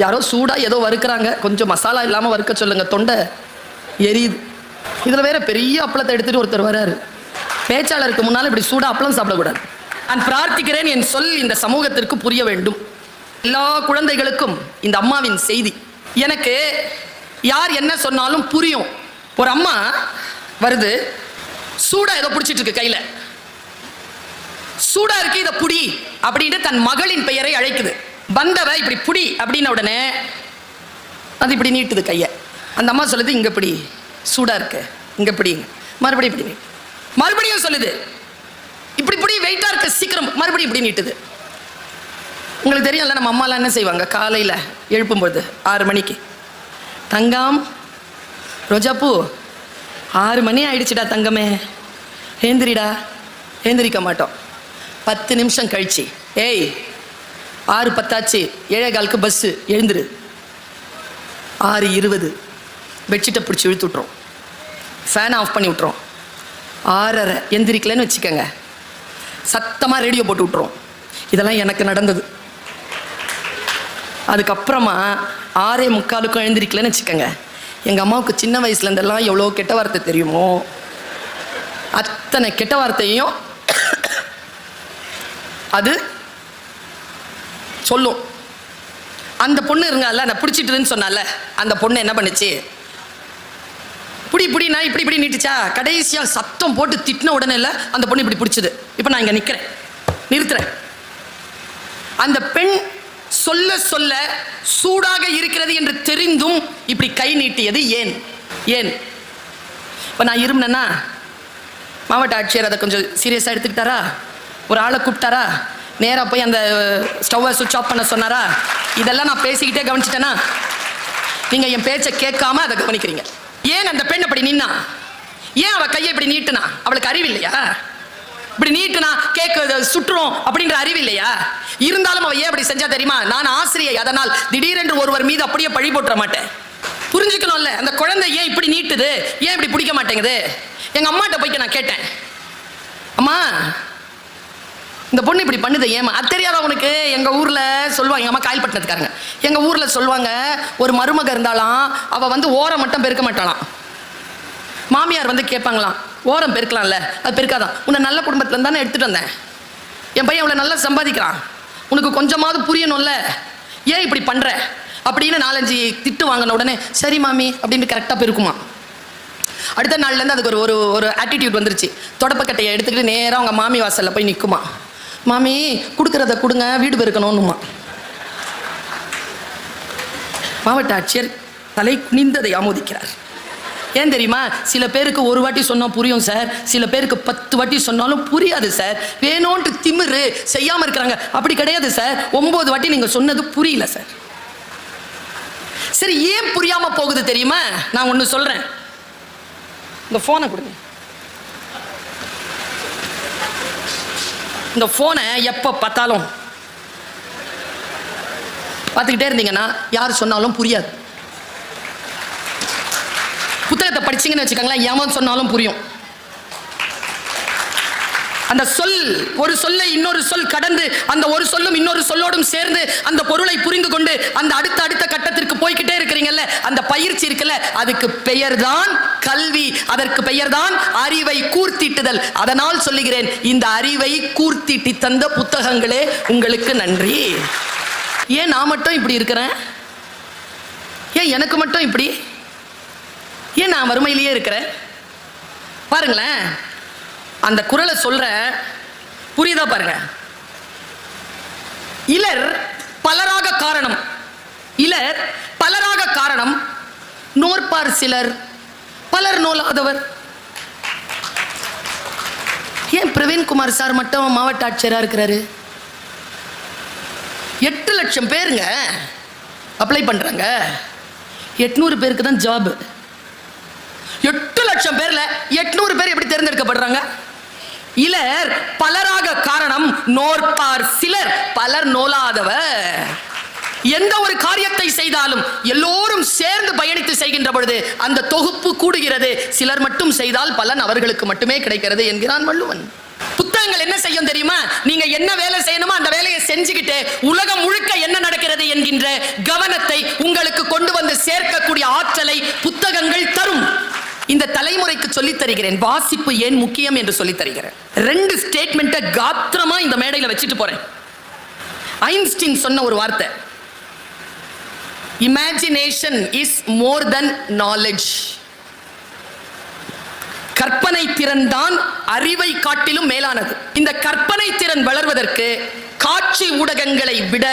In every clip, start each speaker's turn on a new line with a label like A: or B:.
A: யாரோ சூடாக ஏதோ வறுக்கிறாங்க, கொஞ்சம் மசாலா இல்லாமல் வறுக்க சொல்லுங்க, தொண்டை எரியுது. இதில் வேற பெரிய அப்பளத்தை எடுத்துட்டு ஒருத்தர் வராரு. பேச்சாளருக்கு முன்னால் இப்படி சூடாக அப்பளம் சாப்பிடக்கூடாது. நான் பிரார்த்திக்கிறேன், என் சொல் இந்த சமூகத்திற்கு புரிய வேண்டும். எல்லா குழந்தைகளுக்கும் இந்த அம்மாவின் செய்தி. எனக்கு யார் என்ன சொன்னாலும் புரியும். ஒரு அம்மா வருது, சூடா ஏதோ பிடிச்சிட்டு இருக்கு கையில, சூடா இருக்கு இதை புடி அப்படின்னு தன் மகளின் பெயரை அழைக்குது. வந்தவ இப்படி புடி அப்படின்ன உடனே அது இப்படி நீட்டுது கைய. அந்த அம்மா சொல்லுது, இங்க இப்படி சூடா இருக்கு, இங்க இப்படி, மறுபடியும் இப்படி, மறுபடியும் சொல்லுது இப்படி இப்படி வெயிட்டா இருக்கு, சீக்கிரம், மறுபடியும் இப்படி நீட்டுது. உங்களுக்கு தெரியும்ல, நம்ம அம்மாலாம் என்ன செய்வாங்க, காலையில் எழுப்பும்போது 6 மணிக்கு, தங்கம் ரோஜாப்பூ 6 மணி ஆயிடுச்சுடா தங்கமே, ஏந்திரிடா. ஏந்திரிக்க மாட்டோம். 10 நிமிஷம் கழிச்சு, ஏய் 6:10 7:15 பஸ்ஸு, எழுந்துரு. 6:20 பெட்ஷீட்டை பிடிச்சி இழுத்து விட்றோம், ஃபேன் ஆஃப் பண்ணி விட்றோம். 6:30 எந்திரிக்கலன்னு வச்சுக்கோங்க, சத்தமாக ரேடியோ போட்டு விட்றோம். இதெல்லாம் எனக்கு நடந்தது. அதுக்கப்புறமா 6:45 எழுந்திரிக்கலன்னு வச்சுக்கோங்க, எங்கள் அம்மாவுக்கு சின்ன வயசுலேருந்தெல்லாம் எவ்வளோ கெட்ட வார்த்தை தெரியுமோ அத்தனை கெட்ட வார்த்தையும் அது சொல்லும். அந்த பொண்ணு இருங்கல்ல, நான் பிடிச்சிட்டுன்னு சொன்னால, அந்த பொண்ணு என்ன பண்ணுச்சு, புடி புடினா இப்படி இப்படி நீட்டுச்சா, கடைசியாக சத்தம் போட்டு திட்டின உடனே இல்லை அந்த பொண்ணு இப்படி பிடிச்சது. இப்போ நான் இங்கே நிற்கிறேன், நிறுத்துறேன். அந்த பெண் சொல்ல சொல்ல சூடாக இருக்கிறது என்று தெரிந்தும் இப்படி கை நீட்டியது ஏன்? ஏன்? இப்போ நான் இருந்தேன்னா மாவட்ட ஆட்சியர் அதை கொஞ்சம் சீரியஸாக எடுத்துக்கிட்டாரா, ஒரு ஆளை கூப்பிட்டாரா, நேராக போய் அந்த ஸ்டவ்வை சுவிட்ச் ஆஃப் பண்ண சொன்னாரா? இதெல்லாம் நான் பேசிக்கிட்டே கவனிச்சிட்டேன்னா நீங்கள் என் பேச்சை கேட்காம அதை கவனிக்கிறீங்க. ஏன் அந்த பெண் அப்படி நின்னா? ஏன் அவள் கையை இப்படி நீட்டுனா? அவளுக்கு அறிவு இல்லையா? இப்படி நீட்டுனா கேட்க சுற்றுறோம் அப்படின்ற அறிவு இல்லையா? இருந்தாலும் அவ ஏன் அப்படி செஞ்சா தெரியுமா? நான் ஆசிரியை, அதனால் திடீரென்று ஒருவர் மீது அப்படியே பழி போட்டுற மாட்டேன். புரிஞ்சுக்கணும்ல, அந்த குழந்தை ஏன் இப்படி நீட்டுது, ஏன் இப்படி பிடிக்க மாட்டேங்குது. எங்க அம்மாட்ட போயிட்டு நான் கேட்டேன், அம்மா இந்த பொண்ணு இப்படி பண்ணுது ஏமா? அது தெரியாத உனக்கு? எங்க ஊர்ல சொல்லுவாங்க, எங்க அம்மா காயல்பட்டினத்துக்காரங்க, எங்க ஊர்ல சொல்லுவாங்க, ஒரு மருமக இருந்தாலாம், அவ வந்து ஓரம் மட்டும் பெருக்க மாட்டாளாம். மாமியார் வந்து கேட்பாங்களாம், ஓரம் பெருக்கலாம்ல, அது பெருக்காதான். உன்னை நல்ல குடும்பத்துல தானே எடுத்துட்டு வந்தேன், என் பையன் அவளை நல்லா சம்பாதிக்கிறான், உனக்கு கொஞ்சமாவது புரியணும்ல, ஏன் இப்படி பண்ற அப்படின்னு 4-5 திட்டு வாங்கின உடனே சரி மாமி அப்படின்னு கரெக்டாக பெருக்குமா. அடுத்த நாள்லேருந்து அதுக்கு ஒரு ஒரு ஆட்டிடியூட் வந்துருச்சு. தொடப்பக்கட்டையை எடுத்துக்கிட்டு நேராக அவங்க மாமி வாசலில் போய் நிற்குமா, மாமி கொடுக்குறத கொடுங்க, வீடு பெருக்கணும்னுமா. மாவட்ட ஆட்சியர் தலை குனிந்ததை ஆமோதிக்கிறார். ஏன் தெரியுமா? சில பேருக்கு ஒரு வாட்டி சொன்னால் புரியும் சார், சில பேருக்கு 10 வாட்டி சொன்னாலும் புரியாது சார். வேணும்ன்ட்டு திமிரு செய்யாமல் இருக்கிறாங்க. அப்படி கிடையாது சார், 9 வாட்டி நீங்கள் சொன்னது புரியல சார். சரி, ஏன் புரியாமல் போகுது தெரியுமா? நான் ஒன்று சொல்கிறேன், இந்த ஃபோனை கொடுங்க. இந்த ஃபோனை எப்போ பார்த்தாலும் பார்த்துக்கிட்டே இருந்தீங்கன்னா யார் சொன்னாலும் புரியாது. புத்தகத்தை படிச்சீங்கன்னு வச்சுக்கோங்களேன், எவன் சொன்னாலும் புரியும். அந்த சொல், ஒரு சொல்லை இன்னொரு சொல் கடந்து, அந்த ஒரு சொல்லும் இன்னொரு சொல்லோடும் சேர்ந்து அந்த பொருளை புரிந்து கொண்டு அந்த அடுத்த கட்டத்திற்கு போய்கிட்டே இருக்கிறீங்கல்ல, அந்த பயிற்சி இருக்குல்ல, அதுக்கு பெயர் தான் கல்வி, அதற்கு பெயர் தான் அறிவை கூர்த்திட்டுதல். அதனால் சொல்லுகிறேன், இந்த அறிவை கூர்த்திட்டி தந்த புத்தகங்களே உங்களுக்கு நன்றி. ஏன் நான் மட்டும் இப்படி இருக்கிறேன்? ஏன் எனக்கு மட்டும் இப்படி? ஏன் நான் வறுமையிலேயே இருக்கிறேன்? பாருங்களேன், அந்த குறளை சொல்ற, புரியுதா பாருங்க. இலர் பலராக காரணம், இலர் பலராக காரணம், நோற்பார் சிலர், பலர் நோலாதவர். ஏன் பிரவீன்குமார் சார் மட்டும் மாவட்ட ஆட்சியராக இருக்கிறாரு? 8 லட்சம் பேருங்க அப்ளை பண்றாங்க, 800 பேருக்கு தான் ஜாப். 8 லட்சம் பேர்ல 800 பேர் எப்படி தேர்ந்தெடுக்கப்படுறாங்க? இலர் பலராக காரணம், நோற்பார் சிலர், பலர் நோலாதவர். எந்த ஒரு காரியத்தை செய்தாலும் எல்லோரும் சேர்ந்து பயணித்து செய்கின்ற பொழுது அந்த தொகுப்பு கூடுகிறது. சிலர் மட்டும் செய்தால் பலன் அவர்களுக்கு மட்டுமே கிடைக்கிறது என்கிறான் வள்ளுவன். புத்தகங்கள் என்ன செய்யும் தெரியுமா? நீங்க என்ன வேலை செய்யணுமோ அந்த வேலையை செஞ்சுக்கிட்டு உலகம் முழுக்க என்ன நடக்கிறது என்கின்ற கவனத்தை உங்களுக்கு கொண்டு வந்து சேர்க்கக்கூடிய ஆற்றலை புத்தகங்கள் தரும். இந்த தலைமுறைக்கு சொல்லித் தருகிறேன், வாசிப்பு ஏன் முக்கியம் என்று சொல்லித் தருகிறேன். 2 ஸ்டேட்மெண்ட்டை காத்திரமா இந்த மேடையில் வச்சுட்டு போறேன். ஐன்ஸ்டீன் சொன்ன ஒரு வார்த்தை, imagination is more then knowledge. கற்பனை திறன் தான் அறிவை காட்டிலும் மேலானது. இந்த கற்பனை திறன் வளர்வதற்கு காட்சி ஊடகங்களை விட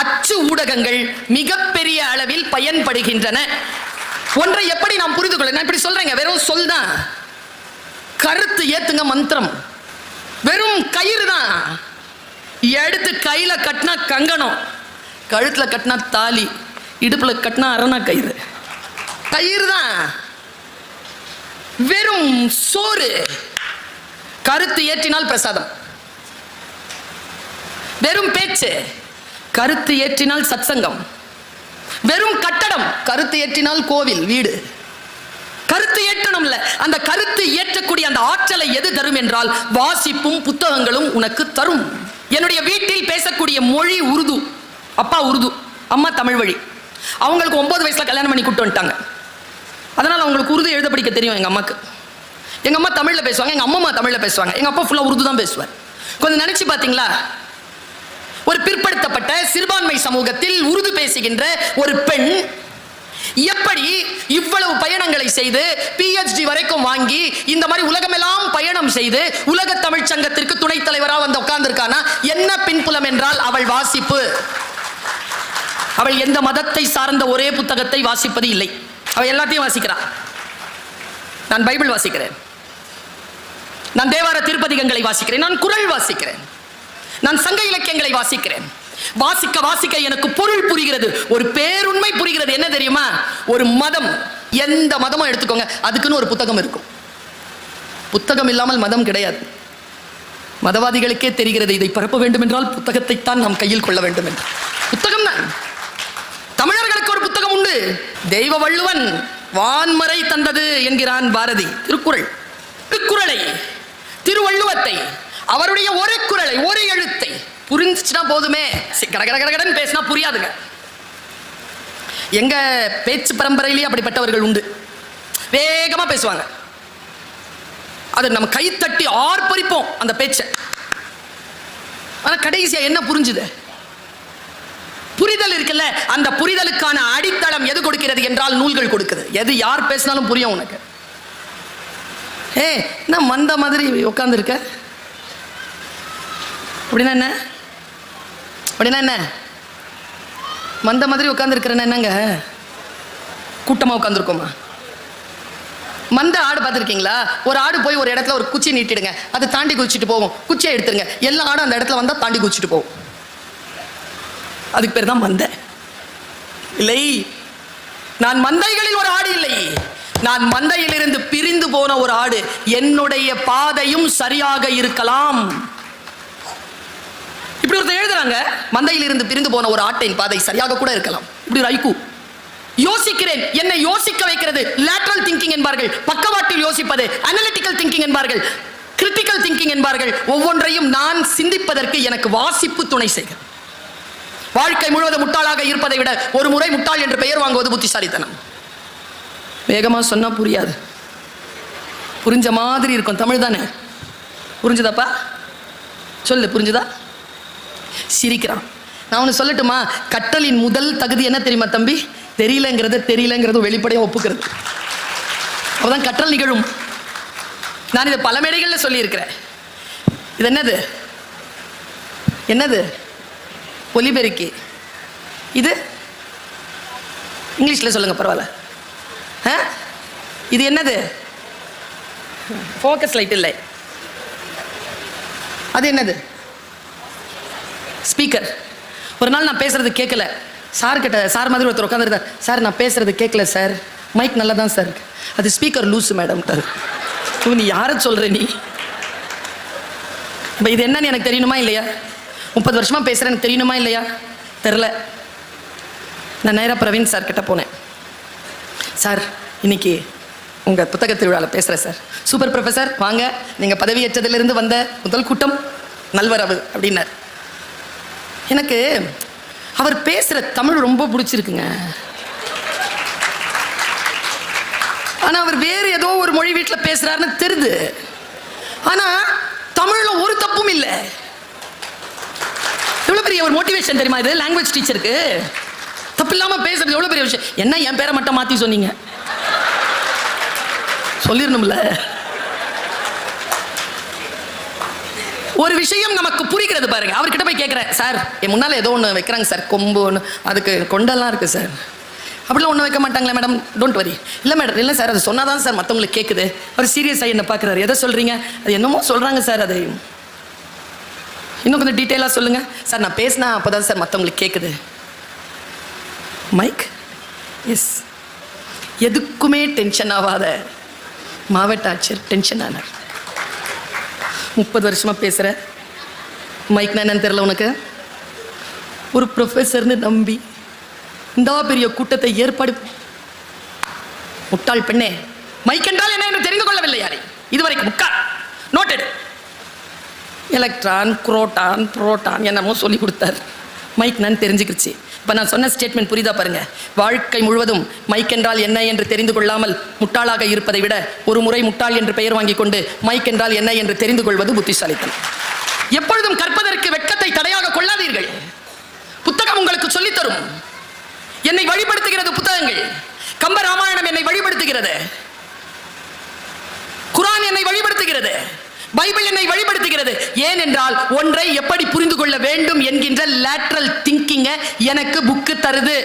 A: அச்சு ஊடகங்கள் மிகப்பெரிய அளவில் பயன்படுகின்றன. ஒன்றை எப்படி நாம் புரிந்து கொள்ள, நான் இப்படி சொல்றேங்க, வெறும் சொல் தான். கருத்து ஏத்துங்க மந்திரம், வெறும் கயிறு தான். எடுத்து கையில கட்டினா கங்கணம், கழுத்துல கட்டினா தாலி, இடுப்புல கட்டினா அரணா கயிறு. கயிறு தான், வெறும் சோறு. கருத்து ஏற்றினால் பிரசாதம். வெறும் பேச்சு, கருத்து ஏற்றினால் சத்சங்கம். வெறும் கட்டடம், கருத்து ஏற்றினால் கோவில், வீடு. கருத்து ஏற்றணும்ல, அந்த கருத்து ஏற்றக்கூடிய அந்த ஆற்றலை எது தரும் என்றால் வாசிப்பும் புத்தகங்களும் உனக்கு தரும். என்னுடைய வீட்டில் பேசக்கூடிய மொழி உருது. அப்பா உருது, அம்மா தமிழ் வழி. அவங்களுக்கு 9 வயசுல கல்யாணம் பண்ணி கூட்டு வந்துட்டாங்க. அதனால் அவங்களுக்கு உருது எழுத படிக்க தெரியும். எங்கள் அம்மாக்கு, எங்கள் அம்மா தமிழில் பேசுவாங்க, எங்கள் அம்மா தமிழில் பேசுவாங்க, எங்கள் அப்பா ஃபுல்லாக உருது தான் பேசுவார். கொஞ்சம் நினச்சி பார்த்தீங்களா, ஒரு பிற்படுத்தப்பட்ட சிறுபான்மை சமூகத்தில் உருது பேசுகின்ற ஒரு பெண் எப்படி இவ்வளவு பயணங்களை செய்து PhD வரைக்கும் வாங்கி இந்த மாதிரி உலகமெல்லாம் பயணம் செய்து உலக தமிழ் சங்கத்திற்கு துணைத் தலைவராக வந்து உட்கார்ந்திருக்கானா? என்ன பின்புலம் என்றால் அவள் வாசிப்பு. அவள் எந்த மதத்தை சார்ந்த ஒரே புத்தகத்தை வாசிப்பது இல்லை, அவள் எல்லாத்தையும் வாசிக்கிறான். நான் பைபிள் வாசிக்கிறேன், நான் தேவார திருப்பதிகங்களை வாசிக்கிறேன், நான் குறள் வாசிக்கிறேன், நான் சங்க இலக்கியங்களை வாசிக்கிறேன். வாசிக்க வாசிக்க எனக்கு பொருள் புரிகிறது, ஒரு பேருண்மை புரிகிறது. என்ன தெரியுமா? ஒரு மதம், எந்த மதமும் எடுத்துக்கோங்க, அதுக்குன்னு ஒரு புத்தகம் இருக்கும். புத்தகம் இல்லாமல் மதம் கிடையாது. மதவாதிகளுக்கே தெரிகிறது இதை பரப்ப வேண்டும் என்றால் புத்தகத்தை தான் நாம் கையில் கொள்ள வேண்டும் என்று. புத்தகம் தான். தமிழர்களுக்கு ஒரு புத்தகம் உண்டு. தெய்வ வள்ளுவன் வான்மறை தந்தது என்கிறான் பாரதி. திருக்குறள், திருக்குறளை, திருவள்ளுவத்தை, அவருடைய ஒரு குறளை, ஒரு எழுத்தை புரிஞ்சுச்சுன்னா போதுமே. கடகடகடன் பேசினா புரியாதுங்க. எங்க பேச்சு பரம்பரையிலேயே அப்படிப்பட்டவர்கள் உண்டு, வேகமா பேசுவாங்க. அது நம்ம கைத்தட்டி ஆர்ப்பரிப்போம் அந்த பேச்சை. ஆனா கடைசியா என்ன புரிஞ்சுது? புரிதல் இருக்குல்ல, அந்த புரிதலுக்கான அடித்தளம் எது கொடுக்கிறது என்றால் நூல்கள் கொடுக்குது. எது யார் பேசினாலும் புரியும் உனக்கு. நான் மந்த மாதிரி உட்கார்ந்து இருக்க அப்படின்னா என்ன? அப்படின்னா என்ன? மந்த மாதிரி உட்கார்ந்து இருக்கிறேன்னா என்னங்க? கூட்டமா உட்காந்துருக்கோமா? மந்த ஆடு பார்த்துருக்கீங்களா? ஒரு ஆடு போய் ஒரு இடத்துல ஒரு குச்சி நீட்டிடுங்க, அதை தாண்டி குச்சிட்டு போவோம். குச்சியை எடுத்துருங்க, எல்லா ஆடும் அந்த இடத்துல வந்தால் தாண்டி குச்சிட்டு போவோம். அதுக்கு பேர் தான் மந்தை. இல்லை, நான் மந்தைகளில் ஒரு ஆடு இல்லை, நான் மந்தையில் இருந்து பிரிந்து போன ஒரு ஆடு. என்னுடைய பாதையும் சரியாக இருக்கலாம். இப்படி ஒருத்தர் எழுதுறாங்க, மந்தையில் இருந்து பிரிந்து போன ஒரு ஆட்டின் பாதை சரியாக கூட இருக்கலாம். இப்படி ஒரு ஐக்கு. யோசிக்கிறேன், என்னை யோசிக்க வைக்கிறது. லேட்டரல் திங்கிங் என்பார்கள், பக்கவாட்டில் யோசிப்பது. அனலிட்டிக்கல் திங்கிங் என்பார்கள், கிரிட்டிக்கல் திங்கிங் என்பார்கள். ஒவ்வொன்றையும் நான் சிந்திப்பதற்கு எனக்கு வாசிப்பு துணை செய்கிறது. வாழ்க்கை முழுவதும் முட்டாளாக இருப்பதை விட ஒரு முறை முட்டாள் என்று பெயர் வாங்குவது புத்திசாலித்தனம். வேகமா சொன்னா புரியாது, புரிஞ்ச மாதிரி இருக்கும். தமிழ் தானே, புரிஞ்சுதாப்பா? சொல்லு, புரிஞ்சுதா? சிரிக்கிறான். நான் ஒன்று சொல்லட்டுமா? கற்றலின் முதல் தகுதி என்ன தெரியுமா தம்பி? தெரியலங்கிறது வெளிப்படையாக ஒப்புக்கிறது. அப்பதான் கற்றல் நிகழும். நான் இதை பல மேடைகளில் சொல்லியிருக்கிறேன். இது என்னது? என்னது? ஒலிபெருக்கி. இது இங்கிலீஷில் சொல்லுங்க, பரவாயில்ல. இது என்னது? ஃபோக்கஸ் லைட் இல்லை. அது என்னது? ஸ்பீக்கர். ஒரு நாள் நான் பேசுறது கேட்கல, சார் கிட்ட, சார் மாதிரி ஒருத்தர் உட்காந்துருந்தார். சார் நான் பேசுறது கேட்கல சார், மைக் நல்லா தான் சார் இருக்கு. அது ஸ்பீக்கர் லூஸ் மேடம். நீ யாரை சொல்ற? நீ இப்போ இது என்னன்னு எனக்கு தெரியணுமா இல்லையா? 30 வருஷமா பேசுறேன், எனக்கு தெரியணுமா இல்லையா? தெரில. நான் நேராக பிரவீன் சார் கிட்ட போனேன். சார் இன்னைக்கு உங்க புத்தக திருவிழாவில் பேசுகிறேன் சார். சூப்பர் ப்ரொஃபஸர், வாங்க, நீங்க பதவியேற்றதிலிருந்து வந்த முதல் கூட்டம் நல்வரவு அப்படின்னார். எனக்கு அவர் பேசுற தமிழ் ரொம்ப பிடிச்சிருக்குங்க. ஆனா அவர் வேறு ஏதோ ஒரு மொழி வீட்டில் பேசுறாருன்னு தெரியுது. ஆனா தமிழ்ல ஒரு தப்பும் இல்லை. எவ்வளவு பெரிய ஒரு மோட்டிவேஷன் தெரியுமா இது லாங்குவேஜ் டீச்சருக்கு? தப்பு இல்லாம பேசுறது எவ்வளவு பெரிய விஷயம். என்ன என் பேரை மட்டும் மாத்தி சொன்னீங்க சொல்லிடணும்ல. ஒரு விஷயம் நமக்கு புரிகிறது பாருங்க. அவர்கிட்ட போய் கேட்கிறேன், சார் என் முன்னால ஏதோ ஒன்று வைக்கிறாங்க சார், கொம்பு ஒன்று, அதுக்கு கொண்டெல்லாம் இருக்கு சார், அப்படிலாம் ஒன்றும் வைக்க மாட்டாங்களே மேடம்? Don't worry. இல்லை மேடம், இல்லை சார், அது சொன்னாதான் சார் மற்றவங்களுக்கு கேட்குது. அவர் சீரியஸாக என்ன பார்க்குறாரு. எதை சொல்றீங்க? அது என்னமோ சொல்றாங்க சார், அது இன்னும் கொஞ்சம் டீட்டெயிலாக சொல்லுங்க சார். நான் பேசினா அப்போதான் சார் மற்றவங்களுக்கு கேட்குது. Mic, S. எதுக்குமே டென்ஷன் ஆகாத மாவட்ட ஆட்சியர் டென்ஷன் ஆனார். 30 வருஷமா பேசுற மைக்னா என்னன்னு தெரியல உனக்கு? ஒரு ப்ரொஃபஸர்னு நம்பி இந்த பெரிய கூட்டத்தை ஏற்பாடு. முட்டாள் பெண்ணே, மைக் என்றால் என்ன என்று தெரிந்து கொள்ளவில்லை யாரே இதுவரைக்கும். முக்கால் நோட்டட். எலக்ட்ரான், குரோட்டான், புரோட்டான் என்னமோ சொல்லி கொடுத்தார். மைக் நான் தெரிஞ்சுக்கிடுச்சு. இப்போ நான் சொன்ன ஸ்டேட்மெண்ட் புரியுதா பாருங்க. வாழ்க்கை முழுவதும் மைக் என்றால் என்ன என்று தெரிந்து கொள்ளாமல் முட்டாளாக இருப்பதை விட ஒரு முறை முட்டாள் என்று பெயர் வாங்கி கொண்டு மைக் என்றால் என்ன என்று தெரிந்து கொள்வது புத்திசாலித்தனம். எப்பொழுதும் கற்பதற்கு வெட்கத்தை தடையாக கொள்ளாதீர்கள். புத்தகம் உங்களுக்கு சொல்லித்தரும். என்னை வழிபடுத்துகிறது புத்தகங்கள். கம்ப ராமாயணம் என்னை வழிபடுத்துகிறது. குர்ஆன் என்னை வழிபடுத்துகிறது. பைபிள் என்னை வழிபடுத்துகிறது. ஏனென்றால் ஒன்றை எப்படி புரிந்து கொள்ள வேண்டும் என்கின்ற லேட்டரல் திங்கிங்க எனக்கு புக்கு தருது.